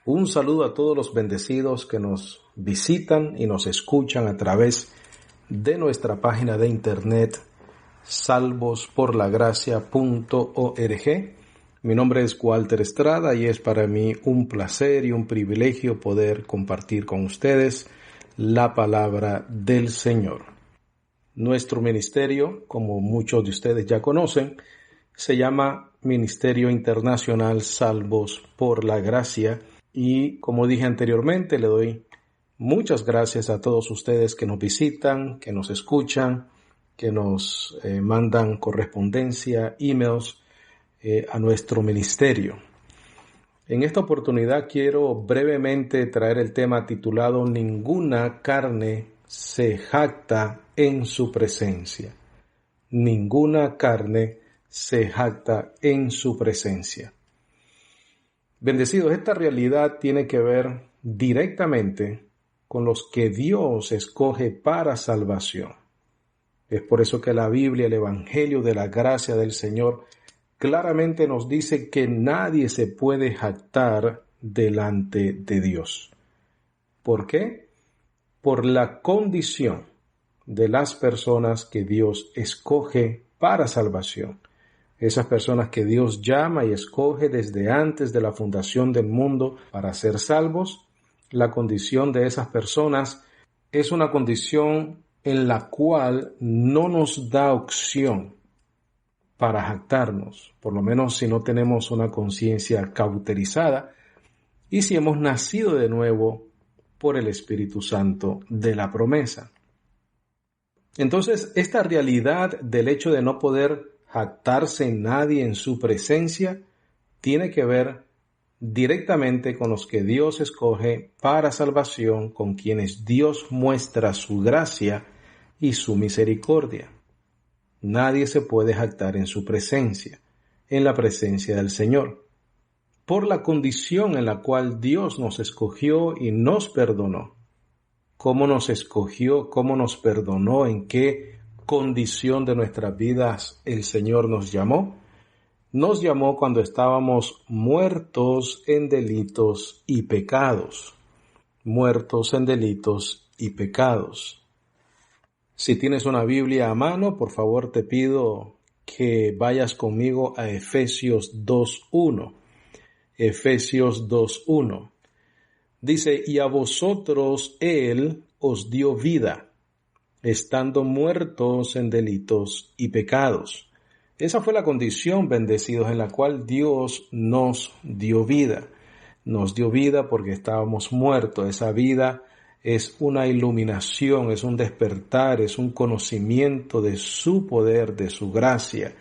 Un saludo a todos los bendecidos que nos visitan y nos escuchan a través de nuestra página de internet salvosporlagracia.org. Mi nombre es Walter Estrada y es para mí un placer y un privilegio poder compartir con ustedes la palabra del Señor. Nuestro ministerio, como muchos de ustedes ya conocen, se llama Ministerio Internacional Salvos por la Gracia y, como dije anteriormente, le doy muchas gracias a todos ustedes que nos visitan, que nos escuchan, que nos mandan correspondencia, emails a nuestro ministerio. En esta oportunidad quiero brevemente traer el tema titulado Ninguna carne se jacta en su presencia. Ninguna carne se jacta en su presencia. Bendecidos, esta realidad tiene que ver directamente con los que Dios escoge para salvación. Es por eso que la Biblia, el Evangelio de la gracia del Señor, claramente nos dice que nadie se puede jactar delante de Dios. ¿Por qué? Por la condición de las personas que Dios escoge para salvación. Esas personas que Dios llama y escoge desde antes de la fundación del mundo para ser salvos, la condición de esas personas es una condición en la cual no nos da opción para jactarnos, por lo menos si no tenemos una conciencia cauterizada y si hemos nacido de nuevo por el Espíritu Santo de la promesa. Entonces, esta realidad del hecho de no poder jactarse en nadie en su presencia tiene que ver directamente con los que Dios escoge para salvación, con quienes Dios muestra su gracia y su misericordia. Nadie se puede jactar en su presencia, en la presencia del Señor, por la condición en la cual Dios nos escogió y nos perdonó. ¿Cómo nos escogió? ¿Cómo nos perdonó? ¿En qué condición de nuestras vidas el Señor nos llamó? Nos llamó cuando estábamos muertos en delitos y pecados. Muertos en delitos y pecados. Si tienes una Biblia a mano, por favor te pido que vayas conmigo a Efesios 2:1. Efesios 2:1. Dice, y a vosotros Él os dio vida, estando muertos en delitos y pecados. Esa fue la condición, bendecidos, en la cual Dios nos dio vida. Nos dio vida porque estábamos muertos. Esa vida es una iluminación, es un despertar, es un conocimiento de su poder, de su gracia,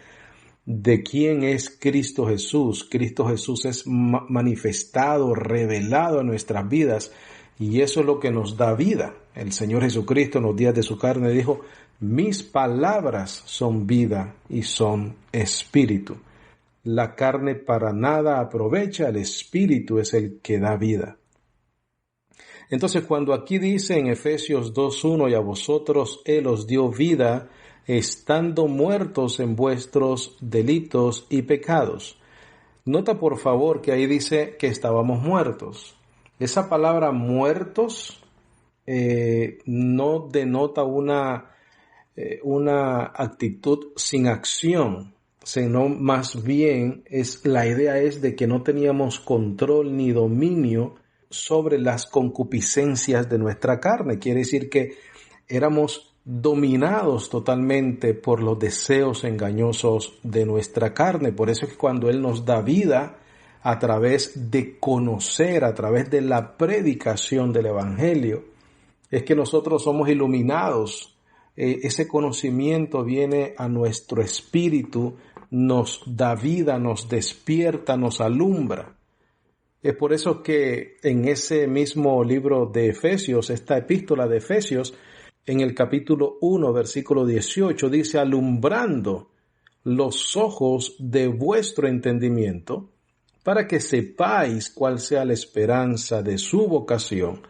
de quién es Cristo Jesús. Cristo Jesús es manifestado, revelado en nuestras vidas y eso es lo que nos da vida. El Señor Jesucristo en los días de su carne dijo, mis palabras son vida y son espíritu. La carne para nada aprovecha, el espíritu es el que da vida. Entonces, cuando aquí dice en Efesios 2:1, y a vosotros Él os dio vida, estando muertos en vuestros delitos y pecados. Nota por favor que ahí dice que estábamos muertos. Esa palabra muertos no denota una actitud sin acción, sino más bien la idea es de que no teníamos control ni dominio sobre las concupiscencias de nuestra carne. Quiere decir que éramos dominados totalmente por los deseos engañosos de nuestra carne. Por eso es que cuando Él nos da vida a través de conocer, a través de la predicación del Evangelio, es que nosotros somos iluminados. Ese conocimiento viene a nuestro espíritu, nos da vida, nos despierta, nos alumbra. Es por eso que en ese mismo libro de Efesios, esta epístola de Efesios, en el capítulo 1, versículo 18, dice, alumbrando los ojos de vuestro entendimiento, para que sepáis cuál sea la esperanza de su vocación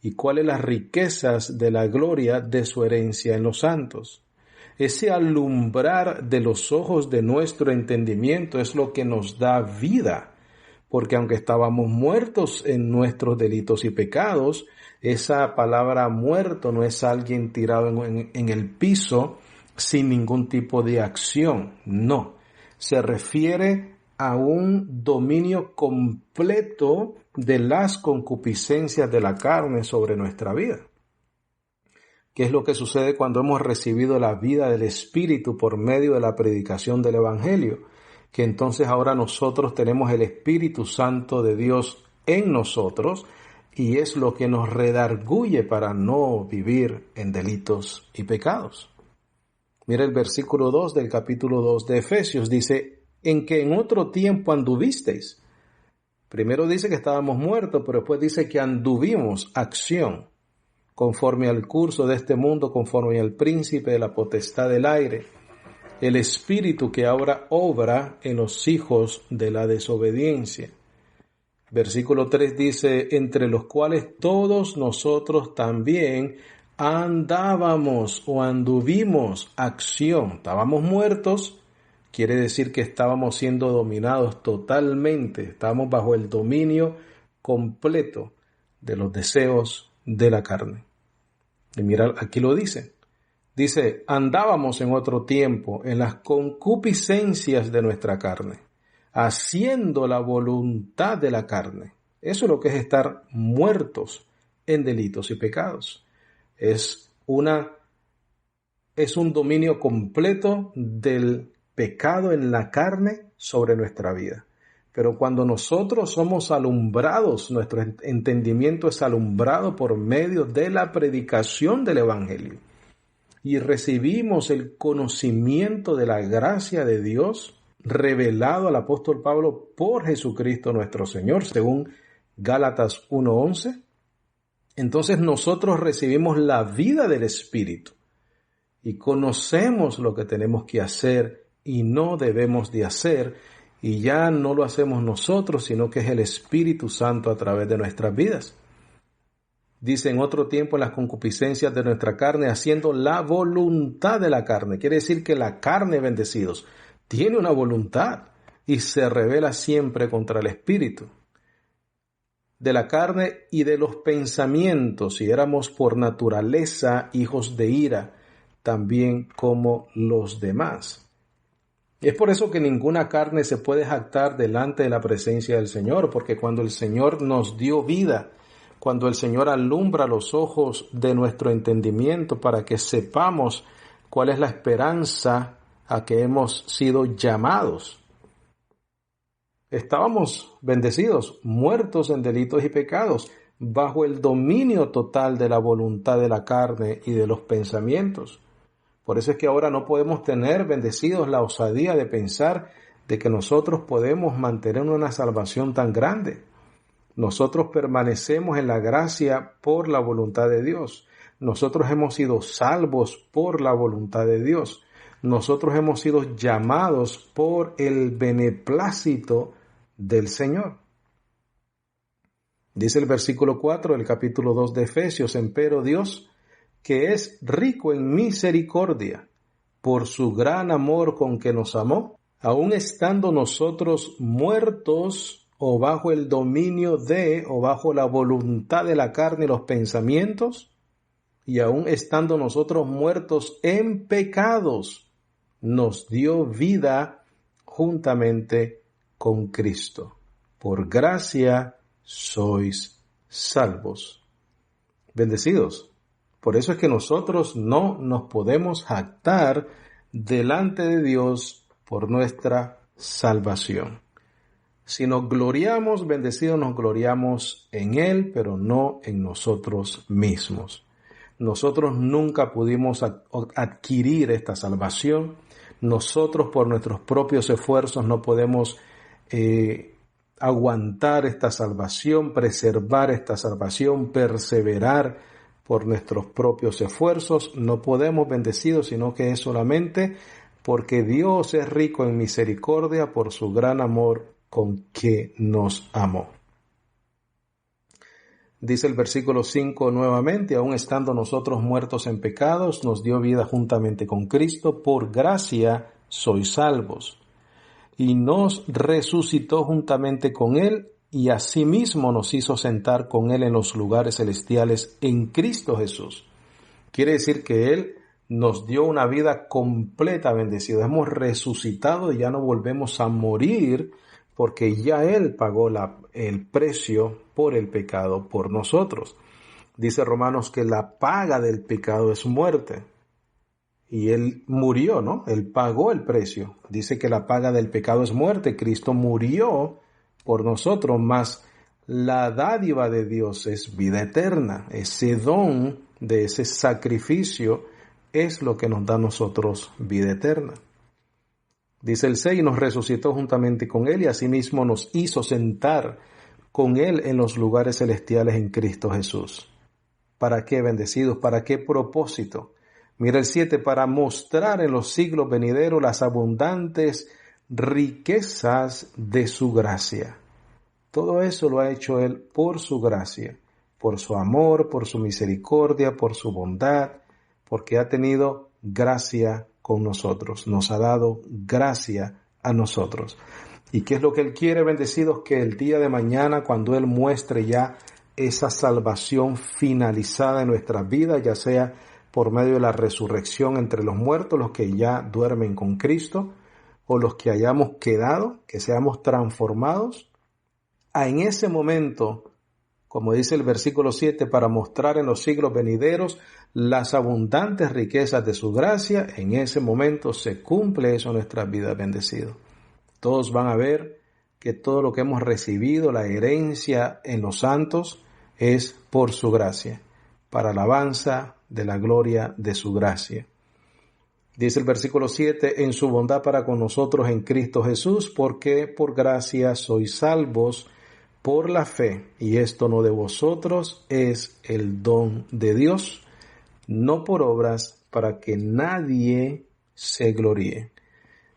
y cuáles las riquezas de la gloria de su herencia en los santos. Ese alumbrar de los ojos de nuestro entendimiento es lo que nos da vida. porque aunque estábamos muertos en nuestros delitos y pecados, esa palabra muerto no es alguien tirado en el piso sin ningún tipo de acción, no. Se refiere a un dominio completo de las concupiscencias de la carne sobre nuestra vida. ¿Qué es lo que sucede cuando hemos recibido la vida del Espíritu por medio de la predicación del Evangelio? Que entonces ahora nosotros tenemos el Espíritu Santo de Dios en nosotros y es lo que nos redarguye para no vivir en delitos y pecados. Mira el versículo 2 del capítulo 2 de Efesios, dice, en que en otro tiempo anduvisteis. Primero dice que estábamos muertos, pero después dice que anduvimos, acción, conforme al curso de este mundo, conforme al príncipe de la potestad del aire, el espíritu que ahora obra en los hijos de la desobediencia. Versículo 3 dice, entre los cuales todos nosotros también andábamos o anduvimos, acción. Estábamos muertos, quiere decir que estábamos siendo dominados totalmente, estábamos bajo el dominio completo de los deseos de la carne. Y mira, aquí lo dice. Dice, andábamos en otro tiempo en las concupiscencias de nuestra carne, haciendo la voluntad de la carne. Eso es lo que es estar muertos en delitos y pecados. Es un dominio completo del pecado en la carne sobre nuestra vida. Pero cuando nosotros somos alumbrados, nuestro entendimiento es alumbrado por medio de la predicación del Evangelio y recibimos el conocimiento de la gracia de Dios revelado al apóstol Pablo por Jesucristo nuestro Señor, según Gálatas 1:11. Entonces nosotros recibimos la vida del Espíritu y conocemos lo que tenemos que hacer y no debemos de hacer, y ya no lo hacemos nosotros, sino que es el Espíritu Santo a través de nuestras vidas. Dice, en otro tiempo en las concupiscencias de nuestra carne, haciendo la voluntad de la carne. Quiere decir que la carne, bendecidos, tiene una voluntad y se rebela siempre contra el Espíritu. De la carne y de los pensamientos, y éramos por naturaleza hijos de ira, también como los demás. Es por eso que ninguna carne se puede jactar delante de la presencia del Señor, porque cuando el Señor nos dio vida, cuando el Señor alumbra los ojos de nuestro entendimiento para que sepamos cuál es la esperanza a que hemos sido llamados, estábamos bendecidos, muertos en delitos y pecados, bajo el dominio total de la voluntad de la carne y de los pensamientos. Por eso es que ahora no podemos tener, bendecidos, la osadía de pensar de que nosotros podemos mantener una salvación tan grande. Nosotros permanecemos en la gracia por la voluntad de Dios. Nosotros hemos sido salvos por la voluntad de Dios. Nosotros hemos sido llamados por el beneplácito del Señor. Dice el versículo 4 del capítulo 2 de Efesios, empero Dios, que es rico en misericordia, por su gran amor con que nos amó, aun estando nosotros muertos o bajo el dominio de o bajo la voluntad de la carne y los pensamientos, y aun estando nosotros muertos en pecados, nos dio vida juntamente con Cristo. Por gracia sois salvos. Bendecidos. Por eso es que nosotros no nos podemos jactar delante de Dios por nuestra salvación. Si nos gloriamos, bendecidos, nos gloriamos en Él, pero no en nosotros mismos. Nosotros nunca pudimos adquirir esta salvación. Nosotros por nuestros propios esfuerzos no podemos aguantar esta salvación, preservar esta salvación, perseverar por nuestros propios esfuerzos. No podemos, bendecidos, sino que es solamente porque Dios es rico en misericordia por su gran amor con que nos amó. Dice el versículo 5 nuevamente, aun estando nosotros muertos en pecados, nos dio vida juntamente con Cristo, por gracia sois salvos. y nos resucitó juntamente con Él, y asimismo nos hizo sentar con Él en los lugares celestiales en Cristo Jesús. Quiere decir que Él nos dio una vida completa, bendecido. Hemos resucitado y ya no volvemos a morir porque ya Él pagó el precio por el pecado por nosotros. Dice Romanos que la paga del pecado es muerte. Y Él murió, ¿no? Él pagó el precio. Dice que la paga del pecado es muerte. Cristo murió por nosotros, mas la dádiva de Dios es vida eterna. Ese don de ese sacrificio es lo que nos da a nosotros vida eterna. Dice el 6, nos resucitó juntamente con Él y asimismo nos hizo sentar con Él en los lugares celestiales en Cristo Jesús. ¿Para qué, bendecidos? ¿Para qué propósito? Mira el 7, para mostrar en los siglos venideros las abundantes riquezas de su gracia. Todo eso lo ha hecho Él por su gracia, por su amor, por su misericordia, por su bondad, porque ha tenido gracia con nosotros, nos ha dado gracia a nosotros. ¿Y qué es lo que Él quiere, bendecidos? Que el día de mañana, cuando Él muestre ya esa salvación finalizada en nuestras vidas, ya sea por medio de la resurrección entre los muertos, los que ya duermen con Cristo, o los que hayamos quedado, que seamos transformados, en ese momento, como dice el versículo 7, para mostrar en los siglos venideros las abundantes riquezas de su gracia, en ese momento se cumple eso en nuestras vidas, bendecidos. Todos van a ver que todo lo que hemos recibido, la herencia en los santos, es por su gracia, para alabanza de la gloria de su gracia. Dice el versículo 7, en su bondad para con nosotros en Cristo Jesús, porque por gracia sois salvos por la fe, y esto no de vosotros, es el don de Dios, no por obras, para que nadie se gloríe.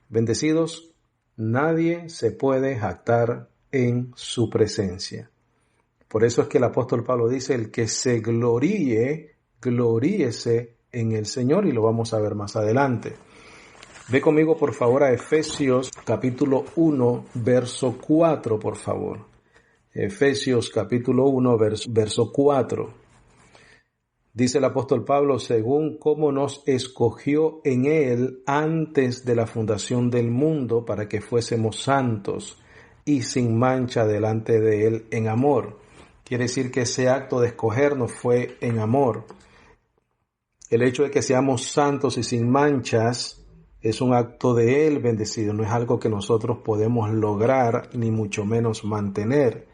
Bendecidos, nadie se puede jactar en su presencia. Por eso es que el apóstol Pablo dice, el que se gloríe, gloríese en el Señor, y lo vamos a ver más adelante. Ve conmigo, por favor, a Efesios capítulo 1, verso 4, por favor. Efesios capítulo 1, verso 4. Dice el apóstol Pablo, según cómo nos escogió en Él antes de la fundación del mundo, para que fuésemos santos y sin mancha delante de Él en amor. Quiere decir que ese acto de escogernos fue en amor. El hecho de que seamos santos y sin manchas es un acto de Él, bendecido. No es algo que nosotros podemos lograr, ni mucho menos mantener.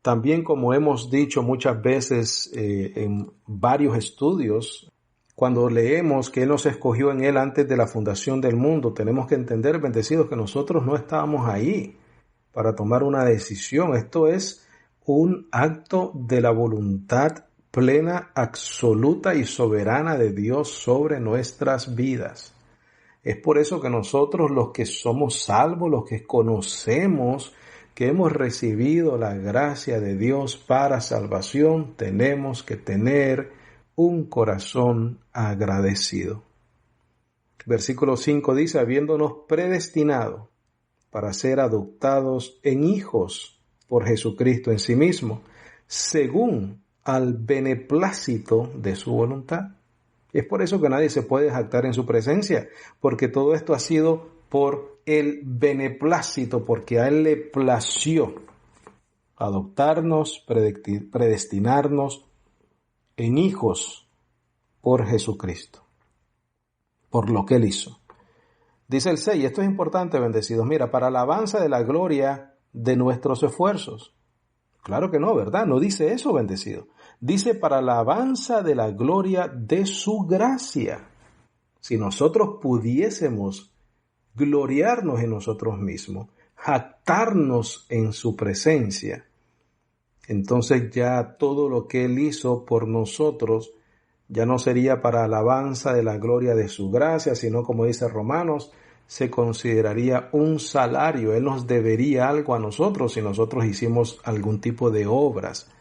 También, como hemos dicho muchas veces en varios estudios, cuando leemos que Él nos escogió en Él antes de la fundación del mundo, tenemos que entender, bendecidos, que nosotros no estábamos ahí para tomar una decisión. Esto es un acto de la voluntad plena, absoluta y soberana de Dios sobre nuestras vidas. Es por eso que nosotros, los que somos salvos, los que conocemos que hemos recibido la gracia de Dios para salvación, tenemos que tener un corazón agradecido. Versículo 5 dice, habiéndonos predestinado para ser adoptados en hijos por Jesucristo en sí mismo, según al beneplácito de su voluntad. Es por eso que nadie se puede jactar en su presencia, porque todo esto ha sido por el beneplácito, porque a Él le plació adoptarnos, predestinarnos en hijos por Jesucristo, por lo que Él hizo. Dice el 6, esto es importante, bendecidos, mira, para alabanza de la gloria de nuestros esfuerzos. Claro que no, ¿verdad? No dice eso, bendecido. Dice para la alabanza de la gloria de su gracia. Si nosotros pudiésemos gloriarnos en nosotros mismos, jactarnos en su presencia, entonces ya todo lo que Él hizo por nosotros ya no sería para alabanza de la gloria de su gracia, sino, como dice Romanos, se consideraría un salario. Él nos debería algo a nosotros si nosotros hicimos algún tipo de obras.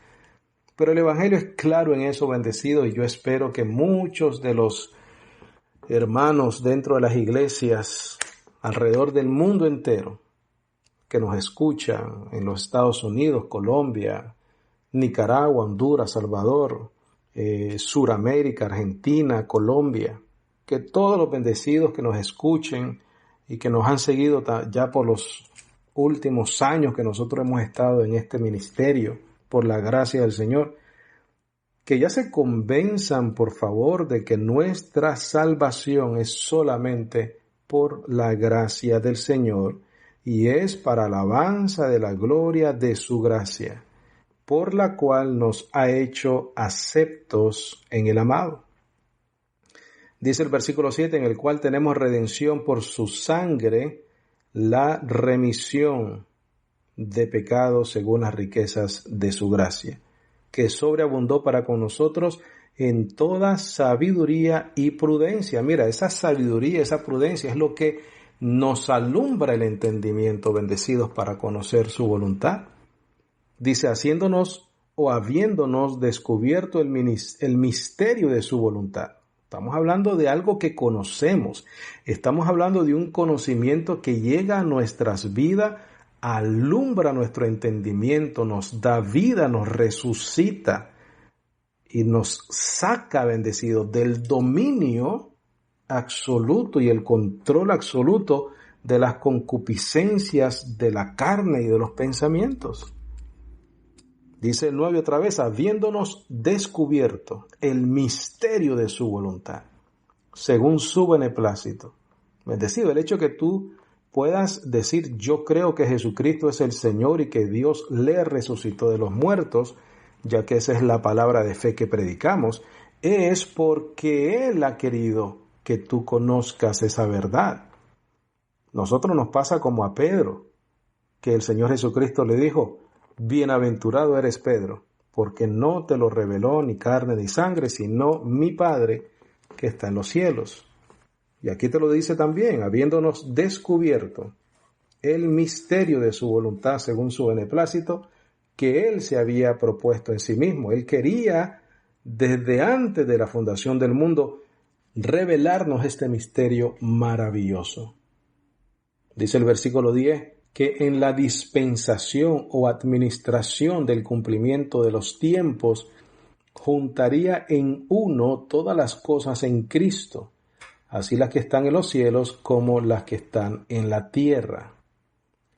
Pero el Evangelio es claro en eso, bendecido, y yo espero que muchos de los hermanos dentro de las iglesias alrededor del mundo entero que nos escuchan en los Estados Unidos, Colombia, Nicaragua, Honduras, Salvador, Suramérica, Argentina, Colombia, que todos los bendecidos que nos escuchen y que nos han seguido ya por los últimos años que nosotros hemos estado en este ministerio, por la gracia del Señor, que ya se convenzan, por favor, de que nuestra salvación es solamente por la gracia del Señor y es para alabanza de la gloria de su gracia, por la cual nos ha hecho aceptos en el amado. Dice el versículo 7, en el cual tenemos redención por su sangre, la remisión de pecados según las riquezas de su gracia, que sobreabundó para con nosotros en toda sabiduría y prudencia. Mira, esa sabiduría, esa prudencia es lo que nos alumbra el entendimiento, bendecidos, para conocer su voluntad. Dice, haciéndonos o habiéndonos descubierto el misterio de su voluntad. Estamos hablando de algo que conocemos. Estamos hablando de un conocimiento que llega a nuestras vidas, alumbra nuestro entendimiento, nos da vida, nos resucita y nos saca, bendecidos, del dominio absoluto y el control absoluto de las concupiscencias de la carne y de los pensamientos. Dice el 9 otra vez, habiéndonos descubierto el misterio de su voluntad, según su beneplácito. Bendecido, el hecho que tú puedas decir, yo creo que Jesucristo es el Señor y que Dios le resucitó de los muertos, ya que esa es la palabra de fe que predicamos, es porque Él ha querido que tú conozcas esa verdad. Nosotros nos pasa como a Pedro, que el Señor Jesucristo le dijo, bienaventurado eres Pedro, porque no te lo reveló ni carne ni sangre, sino mi Padre que está en los cielos. Y aquí te lo dice también, habiéndonos descubierto el misterio de su voluntad según su beneplácito, que Él se había propuesto en sí mismo. Él quería, desde antes de la fundación del mundo, revelarnos este misterio maravilloso. Dice el versículo 10, que en la dispensación o administración del cumplimiento de los tiempos, juntaría en uno todas las cosas en Cristo, así las que están en los cielos como las que están en la tierra.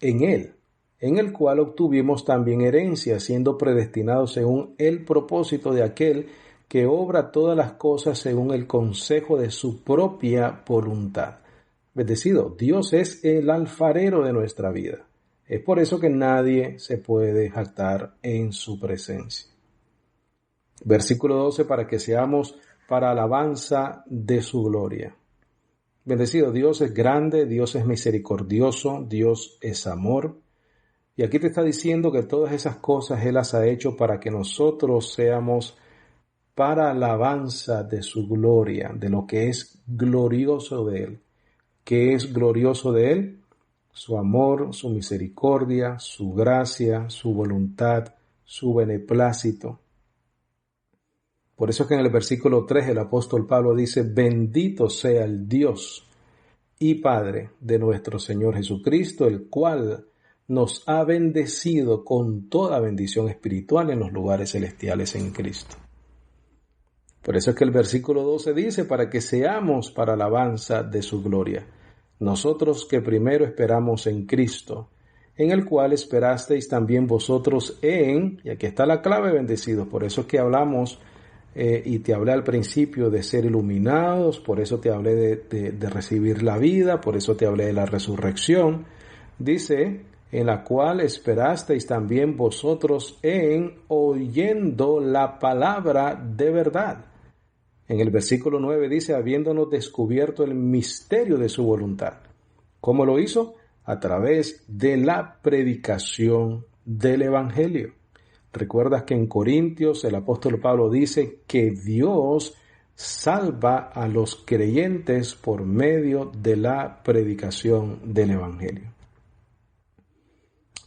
En Él, en el cual obtuvimos también herencia, siendo predestinados según el propósito de aquel que obra todas las cosas según el consejo de su propia voluntad. Bendecido, Dios es el alfarero de nuestra vida. Es por eso que nadie se puede jactar en su presencia. Versículo 12, para que seamos para alabanza de su gloria. Bendecido, Dios es grande, Dios es misericordioso, Dios es amor. Y aquí te está diciendo que todas esas cosas Él las ha hecho para que nosotros seamos para alabanza de su gloria, de lo que es glorioso de Él. ¿Qué es glorioso de Él? Su amor, su misericordia, su gracia, su voluntad, su beneplácito. Por eso es que en el versículo 3 el apóstol Pablo dice, bendito sea el Dios y Padre de nuestro Señor Jesucristo, el cual nos ha bendecido con toda bendición espiritual en los lugares celestiales en Cristo. Por eso es que el versículo 12 dice, para que seamos para alabanza de su gloria. Nosotros que primero esperamos en Cristo, en el cual esperasteis también vosotros y aquí está la clave, bendecidos, por eso es que hablamos y te hablé al principio de ser iluminados, por eso te hablé de recibir la vida, por eso te hablé de la resurrección. Dice, en la cual esperasteis también vosotros oyendo la palabra de verdad. En el versículo 9 dice, habiéndonos descubierto el misterio de su voluntad. ¿Cómo lo hizo? A través de la predicación del Evangelio. Recuerdas que en Corintios el apóstol Pablo dice que Dios salva a los creyentes por medio de la predicación del Evangelio.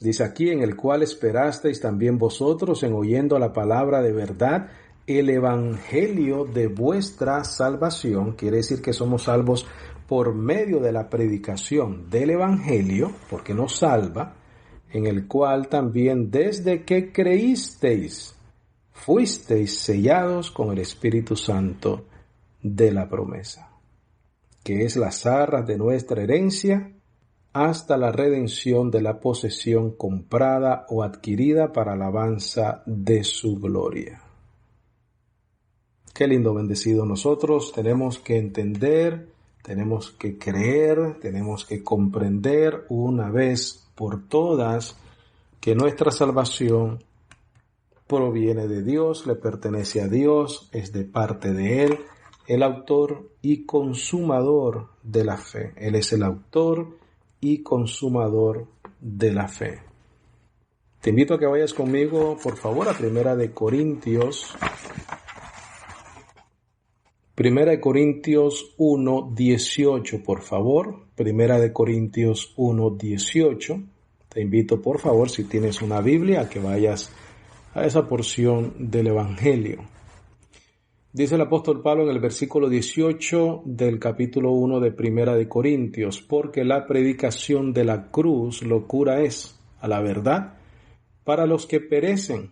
Dice aquí, en el cual esperasteis también vosotros en oyendo la palabra de verdad, el evangelio de vuestra salvación. Quiere decir que somos salvos por medio de la predicación del Evangelio, porque nos salva, en el cual también desde que creísteis, fuisteis sellados con el Espíritu Santo de la promesa, que es las arras de nuestra herencia, hasta la redención de la posesión comprada o adquirida para alabanza de su gloria. Qué lindo, bendecido. Nosotros tenemos que entender, tenemos que creer, tenemos que comprender una vez por todas que nuestra salvación proviene de Dios, le pertenece a Dios, es de parte de Él, el autor y consumador de la fe. Él es el autor y consumador de la fe. Te invito a que vayas conmigo, por favor, a Primera de Corintios 1:18, por favor. Primera de Corintios 1:18. Te invito, por favor, si tienes una Biblia, a que vayas a esa porción del Evangelio. Dice el apóstol Pablo en el versículo 18 del capítulo 1 de Primera de Corintios: porque la predicación de la cruz locura es, a la verdad, para los que perecen,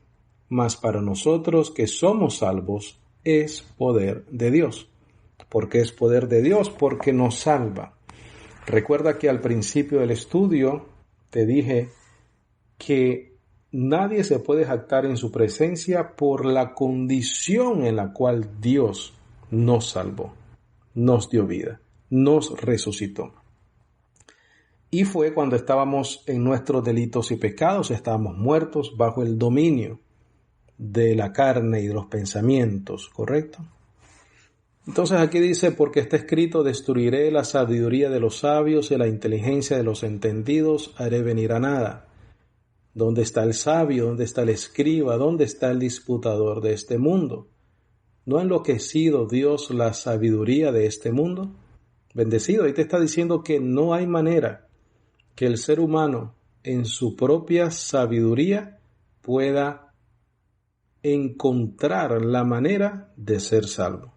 mas para nosotros que somos salvos es poder de Dios. ¿Por qué es poder de Dios? Porque nos salva. Recuerda que al principio del estudio te dije que nadie se puede jactar en su presencia por la condición en la cual Dios nos salvó, nos dio vida, nos resucitó. Y fue cuando estábamos en nuestros delitos y pecados, estábamos muertos bajo el dominio de la carne y de los pensamientos, ¿correcto? Entonces aquí dice: porque está escrito, destruiré la sabiduría de los sabios y la inteligencia de los entendidos haré venir a nada. ¿Dónde está el sabio? ¿Dónde está el escriba? ¿Dónde está el disputador de este mundo? ¿No ha enloquecido Dios la sabiduría de este mundo? Bendecido, ahí te está diciendo que no hay manera que el ser humano en su propia sabiduría pueda encontrar la manera de ser salvo.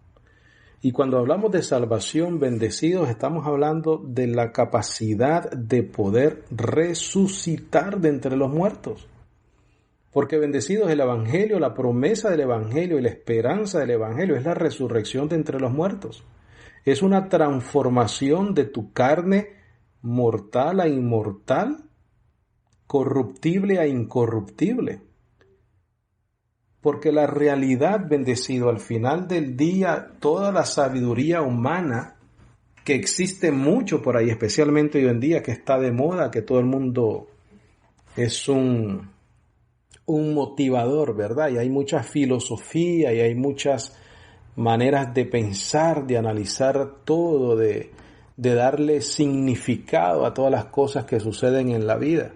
Y cuando hablamos de salvación, bendecidos, estamos hablando de la capacidad de poder resucitar de entre los muertos. Porque bendecidos, el Evangelio, la promesa del Evangelio y la esperanza del Evangelio es la resurrección de entre los muertos. Es una transformación de tu carne mortal a inmortal, corruptible a incorruptible. Porque la realidad, bendecido, al final del día, toda la sabiduría humana, que existe mucho por ahí, especialmente hoy en día, que está de moda, que todo el mundo es un motivador, ¿verdad? Y hay mucha filosofía y hay muchas maneras de pensar, de analizar todo, de darle significado a todas las cosas que suceden en la vida.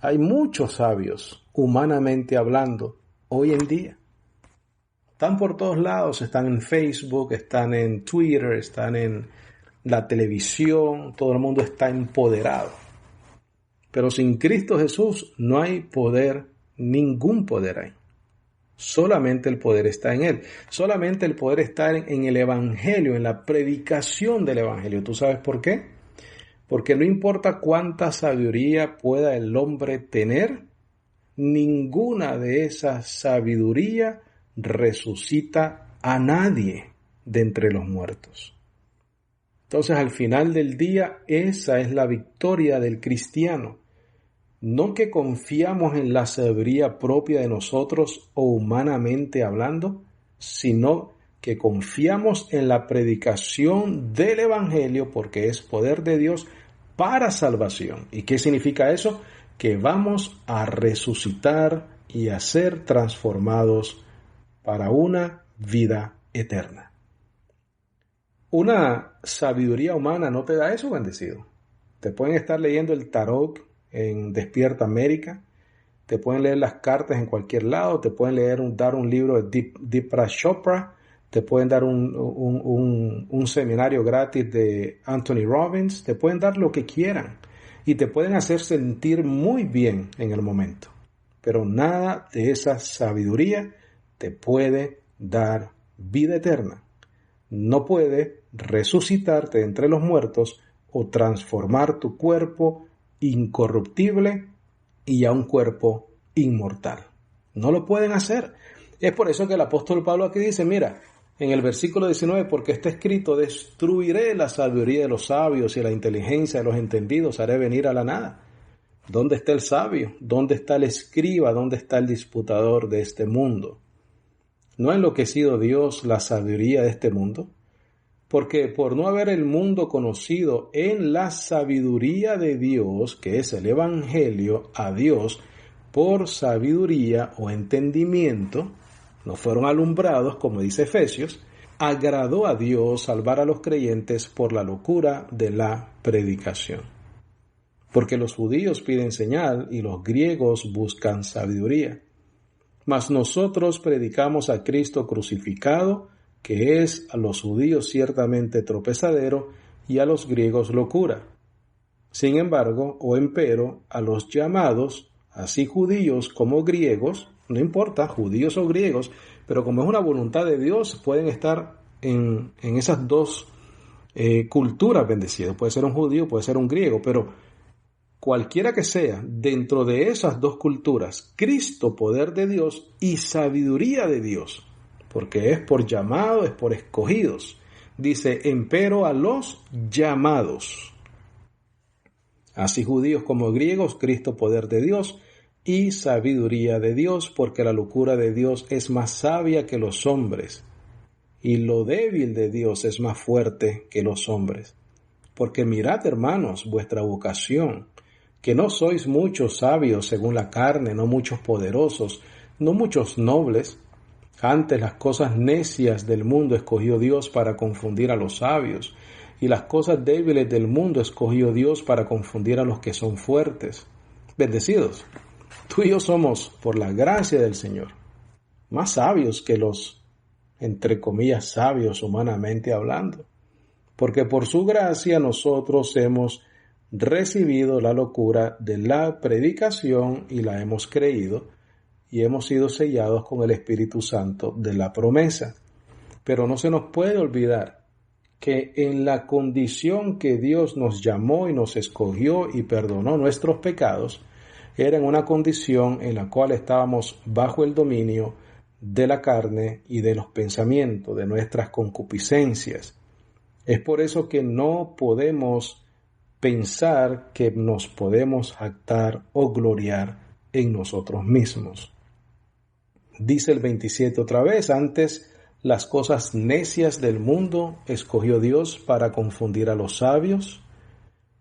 Hay muchos sabios, humanamente hablando, hoy en día. Están por todos lados, están en Facebook, están en Twitter, están en la televisión, todo el mundo está empoderado. Pero sin Cristo Jesús no hay poder, ningún poder hay. Solamente el poder está en Él. Solamente el poder está en el Evangelio, en la predicación del Evangelio. ¿Tú sabes por qué? Porque no importa cuánta sabiduría pueda el hombre tener, ninguna de esa sabiduría resucita a nadie de entre los muertos. Entonces, al final del día, esa es la victoria del cristiano. No que confiamos en la sabiduría propia de nosotros o humanamente hablando, sino que confiamos en la predicación del Evangelio, porque es poder de Dios para salvación. ¿Y qué significa eso? Que vamos a resucitar y a ser transformados para una vida eterna. Una sabiduría humana no te da eso, bendecido. Te pueden estar leyendo el tarot en Despierta América, te pueden leer las cartas en cualquier lado, te pueden dar un libro de Deepak Chopra, te pueden dar un seminario gratis de Anthony Robbins, te pueden dar lo que quieran y te pueden hacer sentir muy bien en el momento. Pero nada de esa sabiduría te puede dar vida eterna. No puede resucitarte de entre los muertos o transformar tu cuerpo incorruptible y a un cuerpo inmortal. No lo pueden hacer. Es por eso que el apóstol Pablo aquí dice, mira, en el versículo 19, porque está escrito, destruiré la sabiduría de los sabios y la inteligencia de los entendidos haré venir a la nada. ¿Dónde está el sabio? ¿Dónde está el escriba? ¿Dónde está el disputador de este mundo? ¿No ha enloquecido Dios la sabiduría de este mundo? Porque por no haber el mundo conocido en la sabiduría de Dios, que es el evangelio, a Dios, por sabiduría o entendimiento, no fueron alumbrados, como dice Efesios, agradó a Dios salvar a los creyentes por la locura de la predicación. Porque los judíos piden señal y los griegos buscan sabiduría. Mas nosotros predicamos a Cristo crucificado, que es a los judíos ciertamente tropezadero y a los griegos locura. Sin embargo, o empero, a los llamados, así judíos como griegos, no importa, judíos o griegos, pero como es una voluntad de Dios, pueden estar en esas dos culturas bendecidas. Puede ser un judío, puede ser un griego, pero cualquiera que sea, dentro de esas dos culturas, Cristo, poder de Dios y sabiduría de Dios, porque es por llamado, es por escogidos. Dice, empero a los llamados, así judíos como griegos, Cristo, poder de Dios y sabiduría de Dios, porque la locura de Dios es más sabia que los hombres, y lo débil de Dios es más fuerte que los hombres. Porque mirad, hermanos, vuestra vocación, que no sois muchos sabios según la carne, no muchos poderosos, no muchos nobles. Antes las cosas necias del mundo escogió Dios para confundir a los sabios, y las cosas débiles del mundo escogió Dios para confundir a los que son fuertes. Bendecidos, tú y yo somos, por la gracia del Señor, más sabios que los, entre comillas, sabios humanamente hablando, porque por su gracia nosotros hemos recibido la locura de la predicación y la hemos creído y hemos sido sellados con el Espíritu Santo de la promesa. Pero no se nos puede olvidar que en la condición que Dios nos llamó y nos escogió y perdonó nuestros pecados, era en una condición en la cual estábamos bajo el dominio de la carne y de los pensamientos, de nuestras concupiscencias. Es por eso que no podemos pensar que nos podemos jactar o gloriar en nosotros mismos. Dice el 27 otra vez, antes las cosas necias del mundo escogió Dios para confundir a los sabios,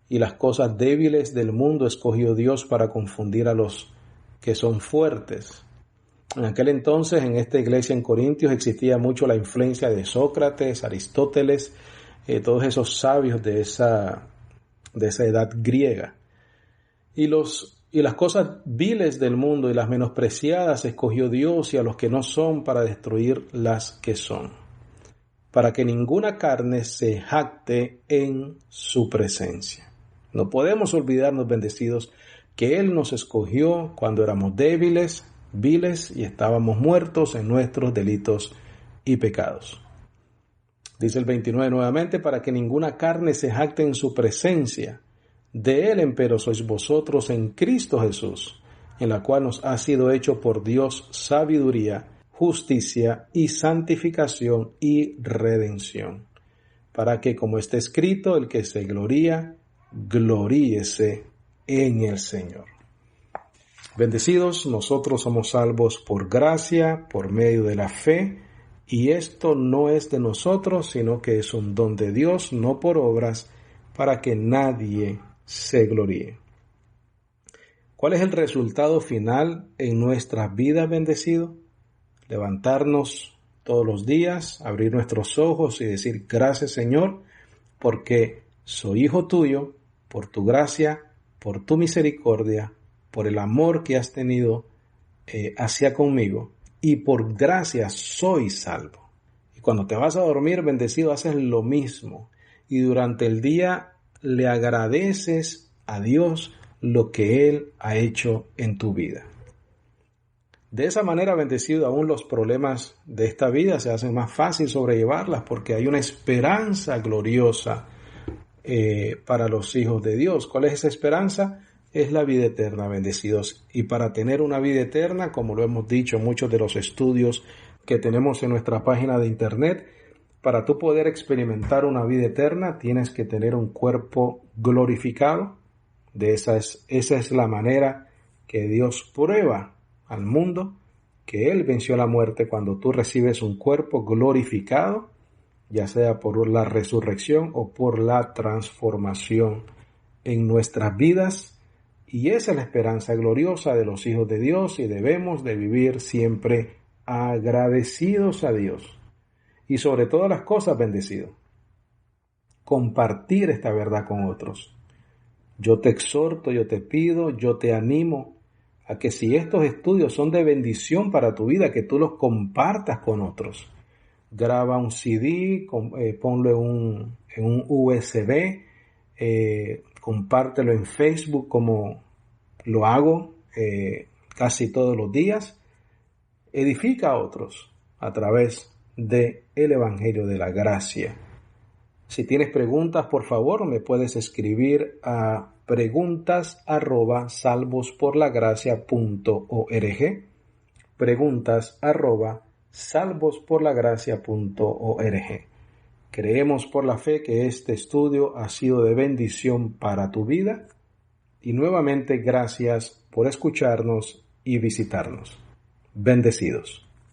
y las cosas débiles del mundo escogió Dios para confundir a los que son fuertes. En aquel entonces, en esta iglesia en Corintios, existía mucho la influencia de Sócrates, Aristóteles, todos esos sabios de esa edad griega. Y las cosas viles del mundo y las menospreciadas escogió Dios, y a los que no son para destruir las que son, para que ninguna carne se jacte en su presencia. No podemos olvidarnos, bendecidos, que Él nos escogió cuando éramos débiles, viles y estábamos muertos en nuestros delitos y pecados. Dice el 29 nuevamente, para que ninguna carne se jacte en su presencia. De Él, empero, sois vosotros en Cristo Jesús, en la cual nos ha sido hecho por Dios sabiduría, justicia y santificación y redención, para que, como está escrito, el que se gloría, gloríese en el Señor. Bendecidos, nosotros somos salvos por gracia, por medio de la fe, y esto no es de nosotros, sino que es un don de Dios, no por obras, para que nadie se gloríe. ¿Cuál es el resultado final en nuestras vidas, bendecidos? Levantarnos todos los días, abrir nuestros ojos y decir, gracias, Señor, porque soy hijo tuyo, por tu gracia, por tu misericordia, por el amor que has tenido hacia conmigo, y por gracia soy salvo. Y cuando te vas a dormir, bendecido, haces lo mismo, y durante el día le agradeces a Dios lo que Él ha hecho en tu vida. De esa manera, bendecido, aún los problemas de esta vida se hacen más fácil sobrellevarlas porque hay una esperanza gloriosa para los hijos de Dios. ¿Cuál es esa esperanza? Es la vida eterna, bendecidos. Y para tener una vida eterna, como lo hemos dicho en muchos de los estudios que tenemos en nuestra página de internet, para tú poder experimentar una vida eterna tienes que tener un cuerpo glorificado. Esa es la manera que Dios prueba al mundo que Él venció la muerte cuando tú recibes un cuerpo glorificado, ya sea por la resurrección o por la transformación en nuestras vidas. Y esa es la esperanza gloriosa de los hijos de Dios y debemos de vivir siempre agradecidos a Dios. Y sobre todas las cosas, bendecido, compartir esta verdad con otros. Yo te exhorto, yo te pido, yo te animo a que si estos estudios son de bendición para tu vida, que tú los compartas con otros. Graba un CD, ponlo en un USB, compártelo en Facebook como lo hago casi todos los días. Edifica a otros a través del Evangelio de la Gracia. Si tienes preguntas, por favor, me puedes escribir a preguntas@salvosporlagracia.org, preguntas@salvosporlagracia.org. Creemos por la fe que este estudio ha sido de bendición para tu vida y nuevamente gracias por escucharnos y visitarnos. Bendecidos.